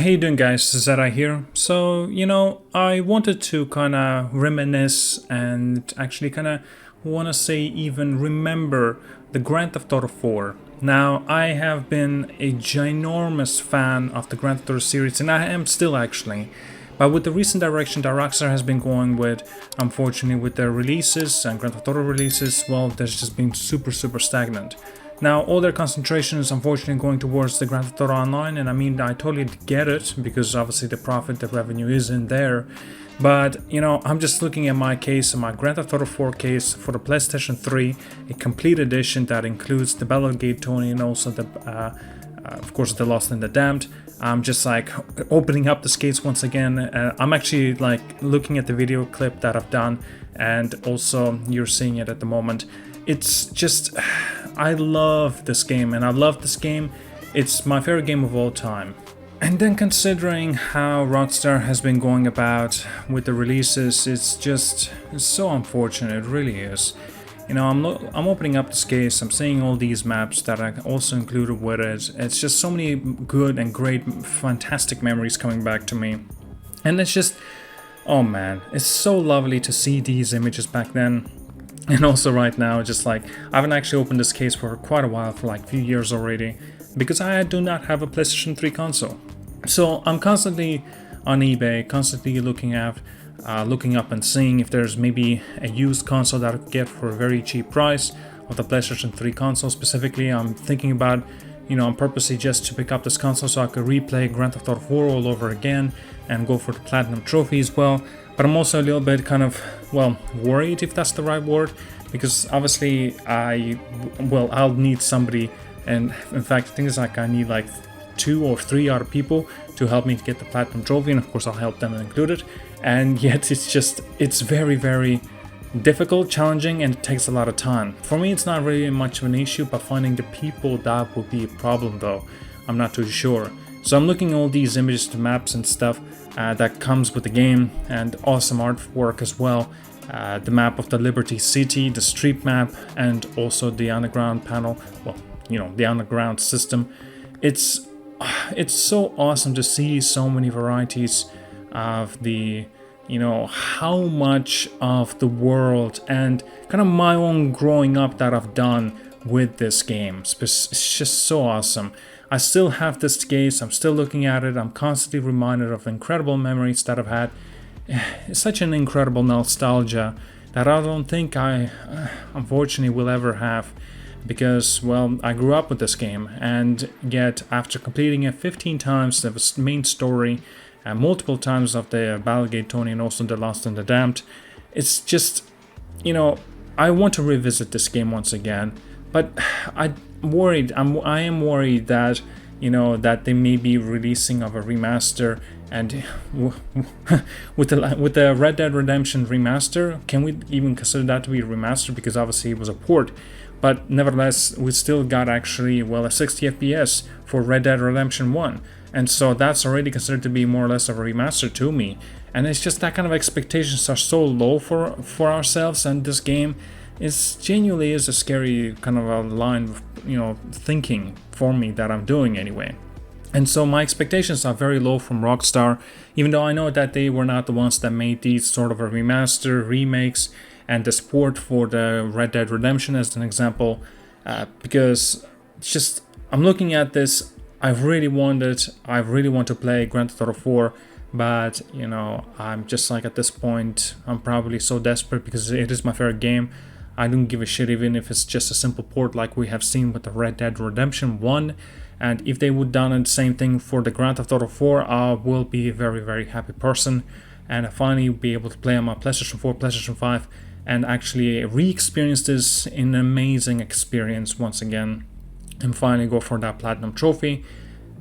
How you doing, guys? ZedEye here. So, I wanted to kind of reminisce and actually kind of want to say even remember the Grand Theft Auto 4. Now, I have been a ginormous fan of the Grand Theft Auto series, and I am still actually. But with the recent direction that Rockstar has been going with, unfortunately with their releases and Grand Theft Auto releases, well, there's just been super stagnant. Now, all their concentration is unfortunately going towards the Grand Theft Auto Online, and I mean, I totally get it, because obviously the profit, the revenue is in there. But, I'm just looking at my case, my Grand Theft Auto 4 case for the PlayStation 3, a complete edition that includes the Battlegate Tony and also the, of course, the Lost and the Damned. I'm just like opening up this case once again. I'm actually like looking at the video clip that I've done, and also you're seeing it at the moment. It's just, I love this game, and I love this game. It's my favorite game of all time. And then considering how Rockstar has been going about with the releases, it's so unfortunate, it really is. I'm opening up this case, I'm seeing all these maps that are also included with it. It's just so many good and great, fantastic memories coming back to me. And it's just, oh man, it's so lovely to see these images back then. And also right now, just like, I haven't actually opened this case for quite a while, for like a few years already, because I do not have a PlayStation 3 console. So I'm constantly on eBay, constantly looking up and seeing if there's maybe a used console that I could get for a very cheap price of the PlayStation 3 console specifically. I'm thinking about, on purposely just to pick up this console so I could replay Grand Theft Auto 4 all over again and go for the Platinum Trophy as well. But I'm also a little bit kind of, worried, if that's the right word, because obviously I'll need somebody, and in fact the thing is, like, I need like 2 or 3 other people to help me to get the Platinum Trophy, and of course I'll help them included. And yet it's very difficult, challenging, and it takes a lot of time. For me, it's not really much of an issue, but finding the people, that would be a problem though. I'm not too sure. So I'm looking at all these images, the maps and stuff that comes with the game, and awesome artwork as well. The map of the Liberty City, the street map, and also the underground panel, the underground system. It's so awesome to see so many varieties of the, how much of the world and kind of my own growing up that I've done with this game. It's just so awesome. I still have this case, I'm still looking at it, I'm constantly reminded of incredible memories that I've had. It's such an incredible nostalgia that I don't think I, unfortunately, will ever have. Because, I grew up with this game, and yet after completing it 15 times, the main story, and multiple times of the Battlegate Tony and also the Lost and the Damned, it's just, I want to revisit this game once again, but I am worried that, that they may be releasing of a remaster, and with the Red Dead Redemption remaster, can we even consider that to be a remaster? Because obviously it was a port. But nevertheless, we still got actually, a 60 FPS for Red Dead Redemption 1. And so that's already considered to be more or less of a remaster to me. And it's just that kind of expectations are so low for ourselves, and this game genuinely is a scary kind of a line of, thinking for me that I'm doing anyway. And so my expectations are very low from Rockstar, even though I know that they were not the ones that made these sort of a remaster, remakes, and the support for the Red Dead Redemption as an example, because it's just, I'm looking at this, I really want to play Grand Theft Auto 4, but I'm just like, at this point, I'm probably so desperate because it is my favorite game. I don't give a shit even if it's just a simple port like we have seen with the Red Dead Redemption 1, and if they would done the same thing for the Grand Theft Auto 4, I will be a very happy person, and I finally be able to play on my PlayStation 4, PlayStation 5, and actually re-experience this in an amazing experience once again, and finally go for that Platinum Trophy.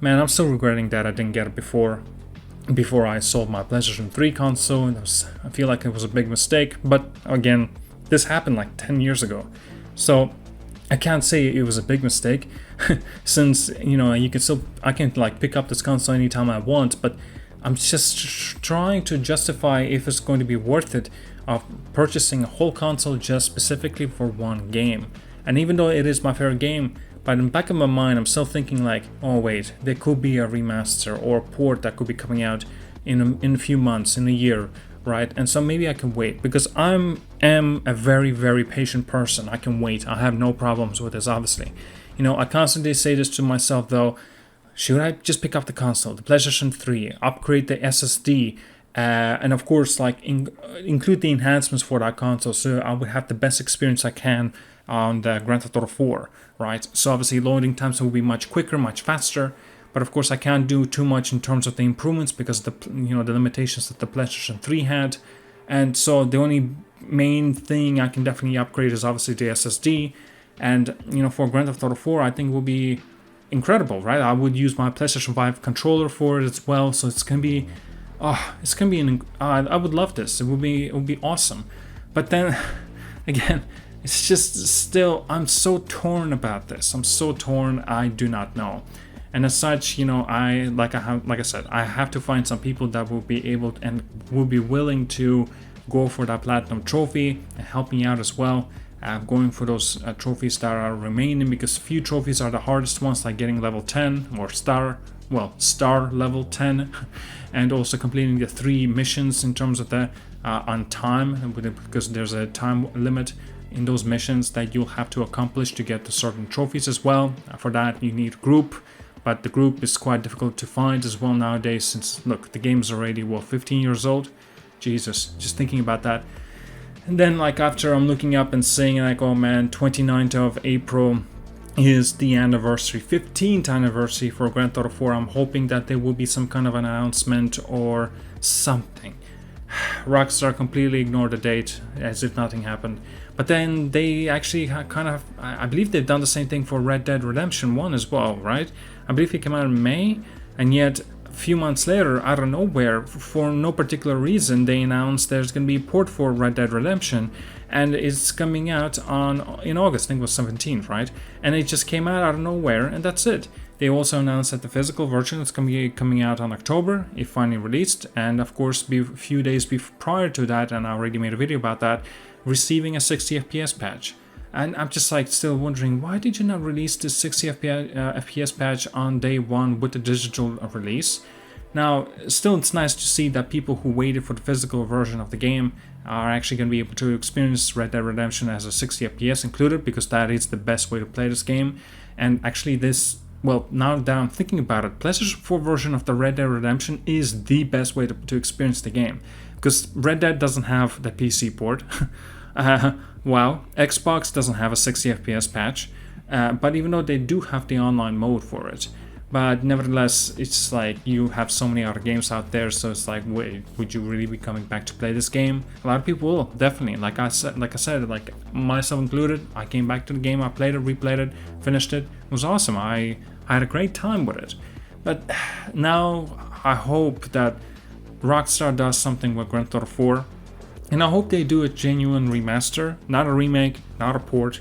Man, I'm still regretting that I didn't get it before I sold my PlayStation 3 console. I feel like it was a big mistake, but again, this happened like 10 years ago. So I can't say it was a big mistake, since, I can like pick up this console anytime I want, but I'm just trying to justify if it's going to be worth it of purchasing a whole console just specifically for one game. And even though it is my favorite game, But in the back of my mind, I'm still thinking like, oh wait, there could be a remaster or a port that could be coming out in a few months, in a year, right? And so maybe I can wait, because am a very, very patient person. I can wait. I have no problems with this, obviously. I constantly say this to myself though. Should I just pick up the console, the PlayStation 3, upgrade the SSD, and of course, like include the enhancements for that console, so I would have the best experience I can on the Grand Theft Auto 4, right? So obviously loading times will be much quicker, much faster, but of course I can't do too much in terms of the improvements because the limitations that the PlayStation 3 had, and so the only main thing I can definitely upgrade is obviously the SSD, and for Grand Theft Auto 4 I think will be incredible, right? I would use my PlayStation 5 controller for it as well, so I would love this. It would be awesome. But then again, it's just still, I'm so torn about this. I'm so torn. I do not know. And as such, I have to find some people that will be able to, and will be willing to go for that platinum trophy and help me out as well. Going for those trophies that are remaining, because few trophies are the hardest ones, like getting level 10 or star level 10, and also completing the 3 missions in terms of the on time, because there's a time limit in those missions that you'll have to accomplish to get the certain trophies as well. For that you need group, but the group is quite difficult to find as well nowadays, since look, the game's already 15 years old. Jesus, just thinking about that. And then like after I'm looking up and saying like, oh man, 29th of April is the anniversary, 15th anniversary for Grand Theft Auto 4. I'm hoping that there will be some kind of an announcement or something. Rockstar completely ignored the date as if nothing happened. But then they actually I believe they've done the same thing for Red Dead Redemption 1 as well, right? I believe it came out in May, and yet a few months later, out of nowhere, for no particular reason, they announced there's going to be a port for Red Dead Redemption, and it's coming out in August. I think it was 17th, right? And it just came out of nowhere, and that's it. They also announced that the physical version is going to be coming out on October, if finally released, and of course, a few days prior to that, and I already made a video about that, receiving a 60 FPS patch. And I'm just like still wondering, why did you not release the 60 FPS patch on day one with the digital release? Now, still it's nice to see that people who waited for the physical version of the game are actually going to be able to experience Red Dead Redemption as a 60 FPS included, because that is the best way to play this game. And actually now that I'm thinking about it, PlayStation 4 version of the Red Dead Redemption is the best way to experience the game, because Red Dead doesn't have the PC port. Wow, Xbox doesn't have a 60 FPS patch, but even though they do have the online mode for it, but nevertheless, it's like you have so many other games out there, so it's like, wait, would you really be coming back to play this game? A lot of people will, definitely. Like I said, myself included, I came back to the game, I played it, replayed it, finished it. It was awesome. I had a great time with it. But now I hope that Rockstar does something with Grand Theft Auto 4. And I hope they do a genuine remaster, not a remake, not a port,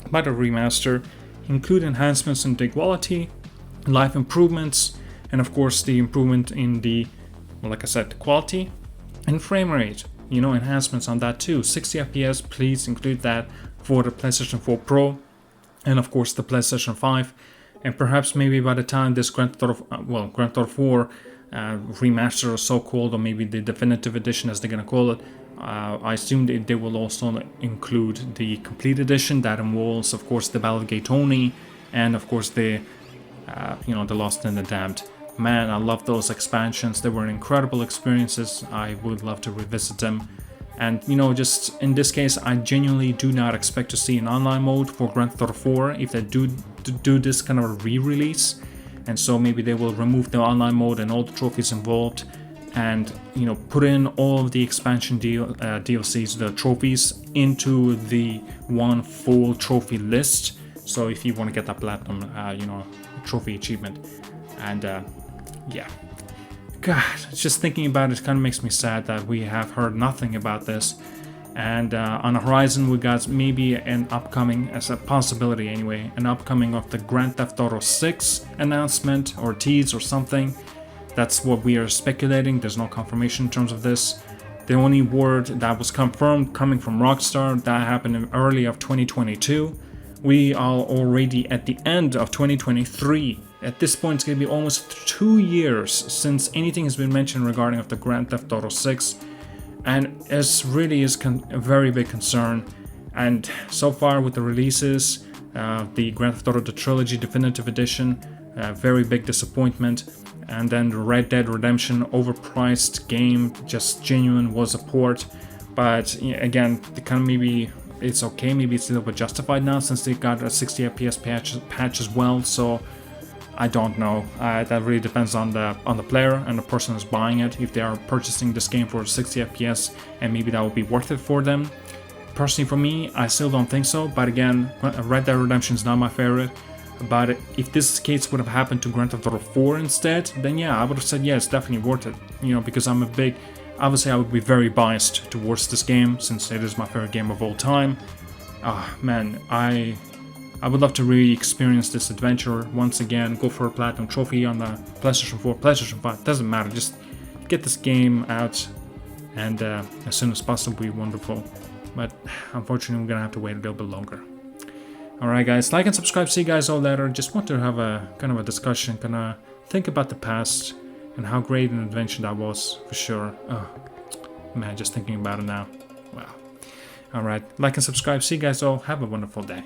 but a remaster. Include enhancements in the quality, life improvements, and of course the improvement in the, like I said, the quality and frame rate. Enhancements on that too. 60 FPS, please include that for the PlayStation 4 Pro, and of course the PlayStation 5. And perhaps maybe by the time this Grand Theft Auto 4 remaster or so-called, or maybe the definitive edition as they're gonna call it, I assume they will also include the complete edition that involves, of course, the Ballad Gate Tony, and of course the Lost and the Damned. Man, I love those expansions. They were incredible experiences. I would love to revisit them. And just in this case, I genuinely do not expect to see an online mode for Grand Theft Auto 4 if they do this kind of re-release. And so maybe they will remove the online mode and all the trophies involved, and put in all of the expansion DLCs, the trophies, into the one full trophy list. So if you want to get that platinum trophy achievement. And yeah, God, just thinking about it kind of makes me sad that we have heard nothing about this. And on the horizon, we got maybe an upcoming, as a possibility anyway, an upcoming of the Grand Theft Auto 6 announcement or tease or something. That's what we are speculating. There's no confirmation in terms of this. The only word that was confirmed coming from Rockstar, that happened in early of 2022, we are already at the end of 2023. At this point, it's going to be almost 2 years since anything has been mentioned regarding of the Grand Theft Auto 6, and it really is a very big concern. And so far with the releases, the Grand Theft Auto the Trilogy Definitive Edition, very big disappointment, and then the Red Dead Redemption overpriced game, just genuine, was a port. But again, the kind of maybe it's okay, maybe it's a little bit justified now since they got a 60 FPS patch as well. So I don't know. That really depends on the player and the person who's buying it. If they are purchasing this game for 60 FPS, and maybe that would be worth it for them. Personally, for me, I still don't think so. But again, Red Dead Redemption is not my favorite. But if this case would have happened to Grand Theft Auto 4 instead, then yeah, I would have said yeah, it's definitely worth it. You know, because I'm a big, obviously I would be very biased towards this game since it is my favorite game of all time. Man, I would love to really experience this adventure once again, go for a Platinum Trophy on the PlayStation 4, PlayStation 5, doesn't matter, just get this game out, and as soon as possible would be wonderful. But unfortunately we're gonna have to wait a little bit longer. Alright guys, like and subscribe, see you guys all later. Just want to have a kind of a discussion, kind of think about the past and how great an adventure that was, for sure. Oh, man, just thinking about it now. Wow. Alright, like and subscribe, see you guys all, have a wonderful day.